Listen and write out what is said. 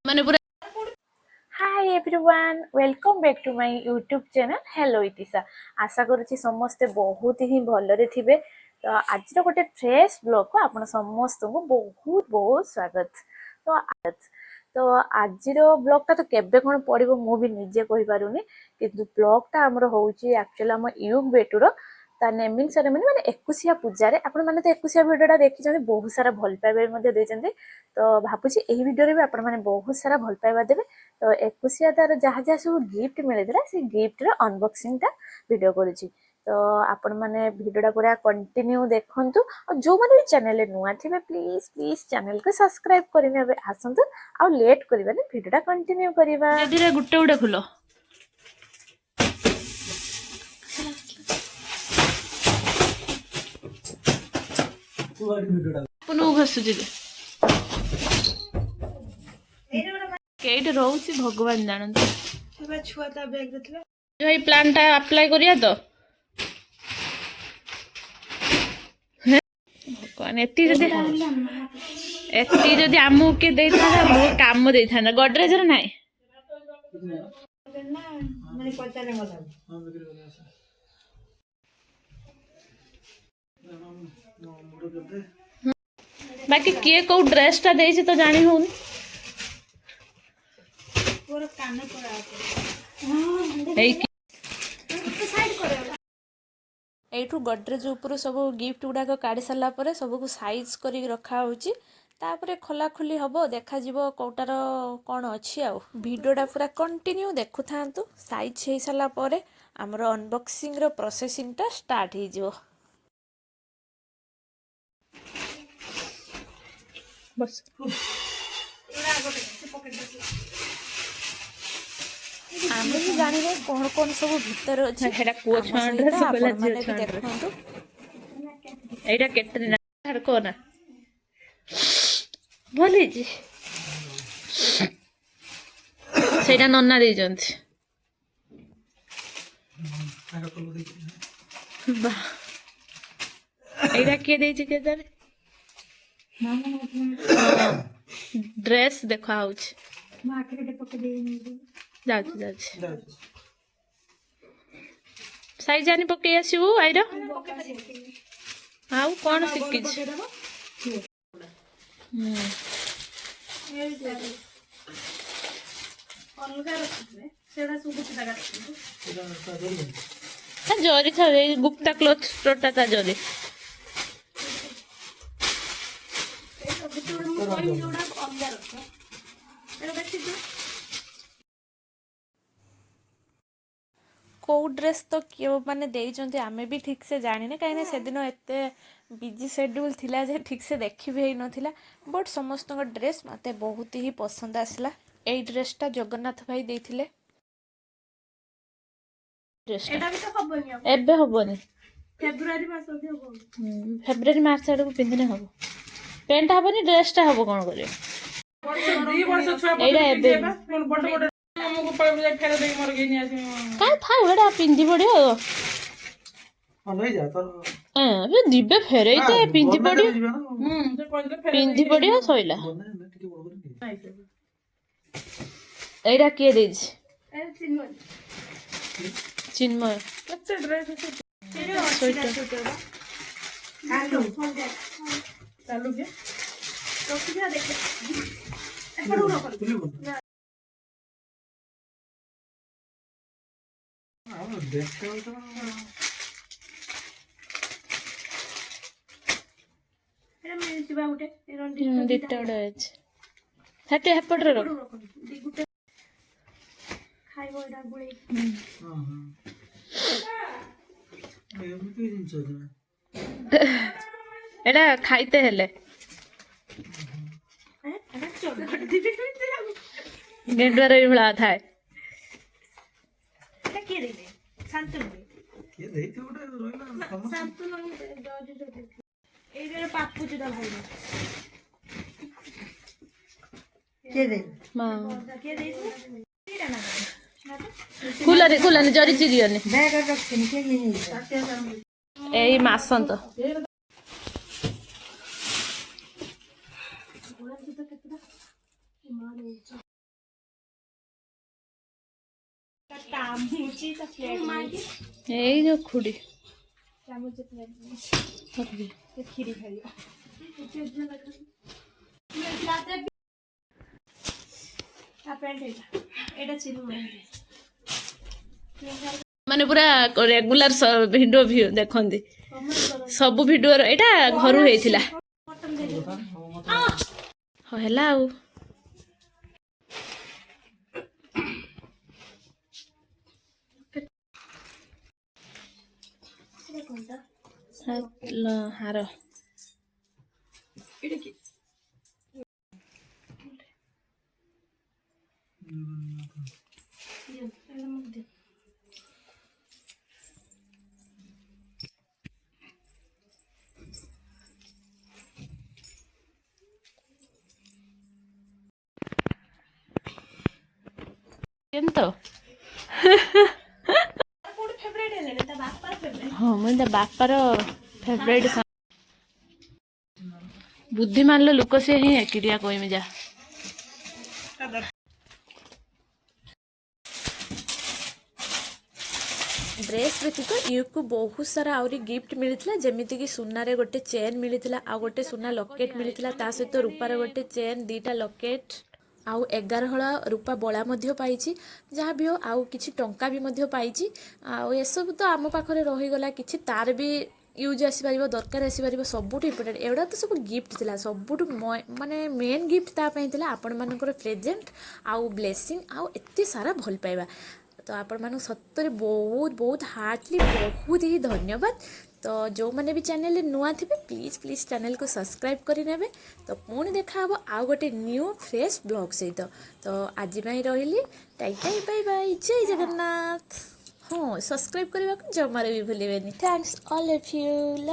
माने पूरा hi everyone welcome back to my YouTube channel hello इतिशा आशा करुच्ची समस्ते बहुत ही भलरे थिबे। तो आज गोटे फ्रेश ब्लॉग को आपण समस्त को बहुत बहुत स्वागत। तो आज ब्लॉग टा तो केबे कोन पड़िबो मु भी निजे कहि पारुनी किंतु ब्लॉग टा हमर होउची एक्चुअली हम यूग बेटुरो ता नेमिंग सेरेमनी माने एकुसिया पूजा रे आपण माने तो एकुसिया वीडियो टा देखि जने बहुत सारा भल पाइबे मध्ये देचंती। तो भाबुची एही वीडियो रे भी आपण माने बहुत सारा भल पाइबा देबे। तो एकुसिया तार जहाँ जहाँ सब गिफ्ट मिलता से गिफ्ट रे अनबॉक्सिंग टा वीडियो करूची। तो आपण माने वीडियो टा पूरा कंटिन्यू देखंतु और जो माने भी चैनल नुआ थिबे प्लीज प्लीज चैनल को सब्सक्राइब करिने आसंतु आ लेट करबानी वीडियो टा कंटिन्यू करबा। धीरे धीरे गुट्टे गुटे खुलो पुनु घसुची केट रोची भगवान जानते एबा छुआ ता बैग देथले जो ई प्लान टा अप्लाई करिया तो भगवान एती जदी आमु के देथा बहुत काम देथा ना गडरेज रे नाही ना माने पचारे गला बाकी किए को ड्रेस टा देछि तो जानी होनी पूरा कान पड़ा एठू गडरेज ऊपर सब गिफ्ट गुड़ाक काढ़ी सारा पर सबको साइज कर रखा होची तापरे खोला खोली हबो देखा जिवो कोटार कौन अच्छी आ वीडियोटा पूरा कंटिन्यू देखु थांतु साइज हो सारा पर आमर अनबॉक्सिंग रो प्रोसेसिंग टा स्टार्ट हो जिवो। बस आम भी जानी कौन कौन सब भीतर अच्छे हेडा को छान ड्रेस पहला जियो छान देखंतु एटा केतने ना कोना भली जी सेटा नन्ना दे जंती बा एटा के देछि के जाने ड्रेस देखा आउछ मार्केट पके दे जाउछ साइज जानी पके आसीबू आइरा आउ कोन सिक्की जरी था गुप्ता क्लॉथ स्टोर ता जरी कौ ड्रेस तो क्यों माने देइचंती आमे भी ठीक से जानिने कहीं से दिन एते बिजी शेड्यूल थिला जे ठीक से देखि भी नथिला बट समस्त ड्रेस मते बहुत ही पसंद आसला। एई ड्रेस टा जगन्नाथ भाई देथिले ड्रेस एटा भी तो हबनी एबे हबनी फेब्रुवारी मास हबो फेब्रुवारी मार्च आडू पिंदिने हबो पेंट हबनी ड्रेस टा हबो कोन करे 2 वर्ष छुआ एटा एबे बड बड हमको पळे जाय फेर देई मर गेनी आसी का था एटा पिंदी पड़ियो नहीं जा तो ए दिबे फेरैते पिंदी पड़ियो से कहले फेर पिंदी पड़ियो सइला एटा के देज ए चिन्मय कच्चे ड्रेस स्वेटर चालू के तो क्या देखे एपडू न देखो तो एरा मैं जिबा उठे रंडी दिटा उडा अछि हटे हेपड रो दिगुटे खाइबो एडा गुळे हां हां एमती जिंस एडा खाइते हेले एडा चोर दिबे गेंडरा रे भला थाए एडा के दे शांतनु के दे तो उडा रोइला शांतनु दो दो ए रे पापू जुदा भाई के दे मां के दे एडा ना खुला ने जरी चिरियो ने बैग रखनी के नहीं एई मासंत ଏଇ ଯୋଉ ଖୁଡି କ୍ଷୀରି ଖାଇବା ଏଇଟା ଚିନି ମାନେ ପୁରା ରେଗୁଲାର ଭିଡିଓ ଦେଖନ୍ତି ସବୁ ଭିଡିଓର ଏଇଟା ଘରୁ ହେଇଥିଲା ହଁ ହେଲା ଆଉ ହାର କେମିତି ହଁ ମୁଁ ତା ବାପାର ଫେଭରାଇଟ ବୁଦ୍ଧିମାନର ଲୋକ ସେ ହିଁ ଏକିଟିଆ କହିମି ଯା ଡ୍ରେସ୍ ବ୍ୟତୀତ ୟୁକୁ ବହୁତ ସାରା ଆହୁରି ଗିଫ୍ଟ ମିଳିଥିଲା ଯେମିତିକି ସୁନାରେ ଗୋଟେ ଚେନ୍ ମିଳିଥିଲା ଆଉ ଗୋଟେ ସୁନା ଲକେଟ୍ ମିଳିଥିଲା ତା ସହିତ ରୂପାର ଗୋଟେ ଚେନ୍ ଦିଟା ଲକେଟ୍ ଆଉ 11 ହଳ ରୂପା ବଳା ମଧ୍ୟ ପାଇଛି ଯାହା ବି ହଉ ଆଉ କିଛି ଟଙ୍କା ବି ମଧ୍ୟ ପାଇଛି ଆଉ ଏସବୁ ତ ଆମ ପାଖରେ ରହିଗଲା କିଛି ତାର ବି ୟୁଜ୍ ଆସିପାରିବ ଦରକାର ଆସିପାରିବ ସବୁଠୁ ଇମ୍ପୋର୍ଟାଣ୍ଟ ଏଗୁଡ଼ା ତ ସବୁ ଗିଫ୍ଟ ଥିଲା ସବୁଠୁ ମାନେ ମେନ୍ ଗିଫ୍ଟ ତା ପାଇଁ ଥିଲା ଆପଣମାନଙ୍କର ପ୍ରେଜେଣ୍ଟ ଆଉ ବ୍ଲେସିଂ ଆଉ ଏତେ ସାରା ଭଲ ପାଇବା ତ ଆପଣମାନଙ୍କୁ ସତରେ ବହୁତ ବହୁତ ହାର୍ଟଲି ବହୁତ ହିଁ ଧନ୍ୟବାଦ ତ ଯେଉଁମାନେ ବି ଚ୍ୟାନେଲରେ ନୂଆ ଥିବେ ପ୍ଲିଜ୍ ଚ୍ୟାନେଲକୁ ସବସ୍କ୍ରାଇବ୍ କରିନେବେ ତ ପୁଣି ଦେଖାହେବ ଆଉ ଗୋଟେ ନ୍ୟୁ ଫ୍ରେଶ୍ ବ୍ଲଗ୍ ସହିତ ତ ଆଜି ପାଇଁ ରହିଲି ଟାଇଟାଇ ବାଇ ବାଇ ଜୟ ଜଗନ୍ନାଥ ହଁ ସବସ୍କ୍ରାଇବ୍ କରିବାକୁ ଜମାରୁ ବି ଭୁଲିବେନି ଥ୍ୟାଙ୍କସ୍ ଅଲ୍ ଅଫ୍ ୟୁ।